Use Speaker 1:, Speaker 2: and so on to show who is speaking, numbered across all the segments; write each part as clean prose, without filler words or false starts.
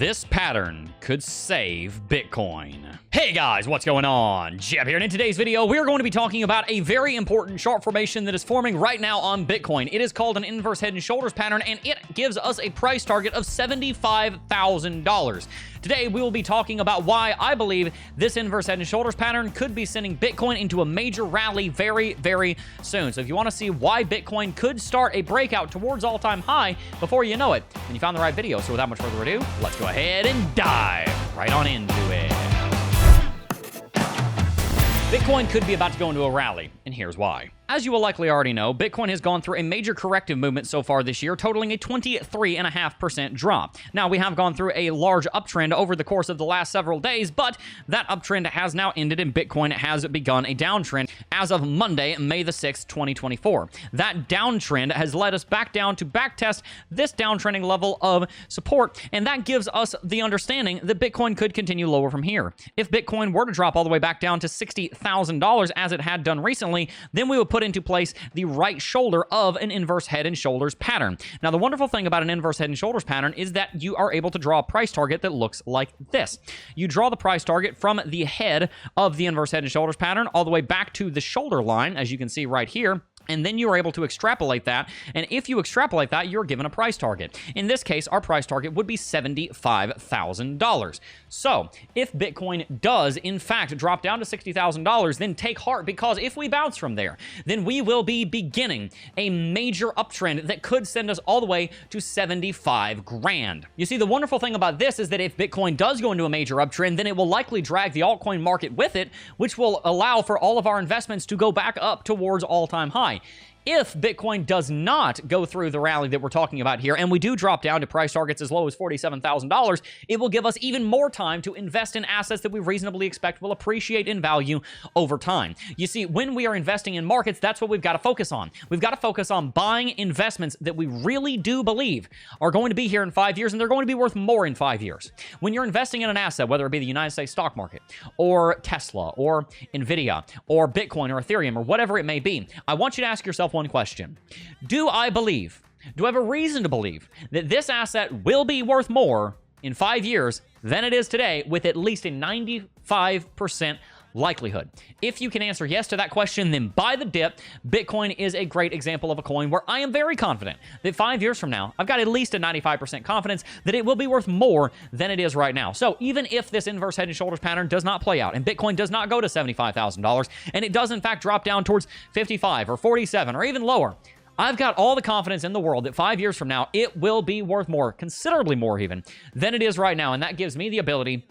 Speaker 1: This pattern could save Bitcoin. Hey guys, what's going on? Jeb here, and in today's video, we're going to be talking about a very important chart formation that is forming right now on Bitcoin. It is called an inverse head and shoulders pattern, and it gives us a price target of $75,000. Today, we will be talking about why I believe this inverse head and shoulders pattern could be sending Bitcoin into a major rally very, very soon. So if you want to see why Bitcoin could start a breakout towards all-time high before you know it, then you found the right video. So without much further ado, let's go ahead and dive right on into it. Bitcoin could be about to go into a rally, and here's why. As you will likely already know, Bitcoin has gone through a major corrective movement so far this year, totaling a 23.5% drop. Now, we have gone through a large uptrend over the course of the last several days, but that uptrend has now ended and Bitcoin has begun a downtrend as of Monday, May the 6th, 2024. That downtrend has led us back down to backtest this downtrending level of support, and that gives us the understanding that Bitcoin could continue lower from here. If Bitcoin were to drop all the way back down to $60,000 as it had done recently, then we would put into place the right shoulder of an inverse head and shoulders pattern. Now, the wonderful thing about an inverse head and shoulders pattern is that you are able to draw a price target that looks like this. You draw the price target from the head of the inverse head and shoulders pattern all the way back to the shoulder line, as you can see right here. And then you are able to extrapolate that. And if you extrapolate that, you're given a price target. In this case, our price target would be $75,000. So if Bitcoin does, in fact, drop down to $60,000, then take heart, because if we bounce from there, then we will be beginning a major uptrend that could send us all the way to 75 grand. You see, the wonderful thing about this is that if Bitcoin does go into a major uptrend, then it will likely drag the altcoin market with it, which will allow for all of our investments to go back up towards all-time high. If Bitcoin does not go through the rally that we're talking about here, and we do drop down to price targets as low as $47,000, it will give us even more time to invest in assets that we reasonably expect will appreciate in value over time. You see, when we are investing in markets, that's what we've got to focus on. We've got to focus on buying investments that we really do believe are going to be here in 5 years, and they're going to be worth more in 5 years. When you're investing in an asset, whether it be the United States stock market, or Tesla, or Nvidia, or Bitcoin, or Ethereum, or whatever it may be, I want you to ask yourself one question. Do I have a reason to believe that this asset will be worth more in 5 years than it is today, with at least a 95% likelihood? If you can answer yes to that question, then buy the dip. Bitcoin is a great example of a coin where I am very confident that 5 years from now, I've got at least a 95% confidence that it will be worth more than it is right now. So even if this inverse head and shoulders pattern does not play out and Bitcoin does not go to $75,000, and it does in fact drop down towards 55 or 47 or even lower, I've got all the confidence in the world that 5 years from now, it will be worth more, considerably more even, than it is right now. And that gives me the ability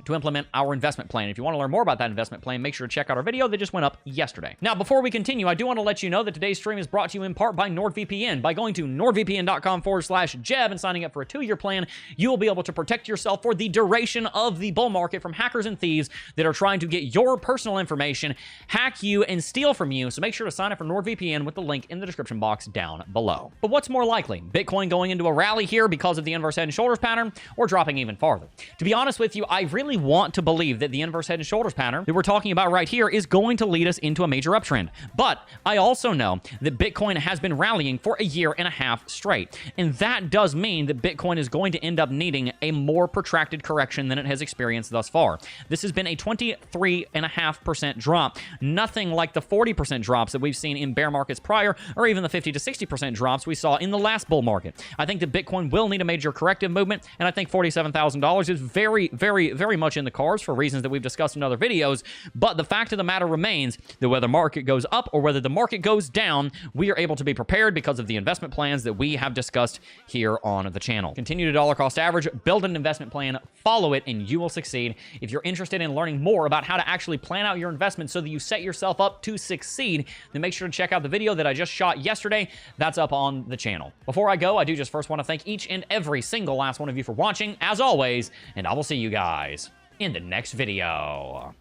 Speaker 1: to implement our investment plan. If you want to learn more about that investment plan, make sure to check out our video that just went up yesterday. Now, before we continue, I do want to let you know that today's stream is brought to you in part by NordVPN. By going to nordvpn.com/Jeb and signing up for a 2-year plan, you will be able to protect yourself for the duration of the bull market from hackers and thieves that are trying to get your personal information, hack you, and steal from you. So make sure to sign up for NordVPN with the link in the description box down below. But what's more likely? Bitcoin going into a rally here because of the inverse head and shoulders pattern, or dropping even farther? To be honest with you, I really want to believe that the inverse head and shoulders pattern that we're talking about right here is going to lead us into a major uptrend. But I also know that Bitcoin has been rallying for a year and a half straight. And that does mean that Bitcoin is going to end up needing a more protracted correction than it has experienced thus far. This has been a 23.5% drop, nothing like the 40% drops that we've seen in bear markets prior, or even the 50 to 60% drops we saw in the last bull market. I think that Bitcoin will need a major corrective movement, and I think $47,000 is very, very, very much in the cards for reasons that we've discussed in other videos. But the fact of the matter remains that whether market goes up or whether the market goes down, we are able to be prepared because of the investment plans that we have discussed here on the channel. Continue to dollar cost average, build an investment plan, follow it, and you will succeed. If you're interested in learning more about how to actually plan out your investment so that you set yourself up to succeed, then make sure to check out the video that I just shot yesterday. That's up on the channel. Before I go, I do just first want to thank each and every single last one of you for watching, as always, and I will see you guys in the next video.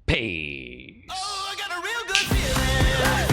Speaker 1: Peace. Oh, I got a real good feeling.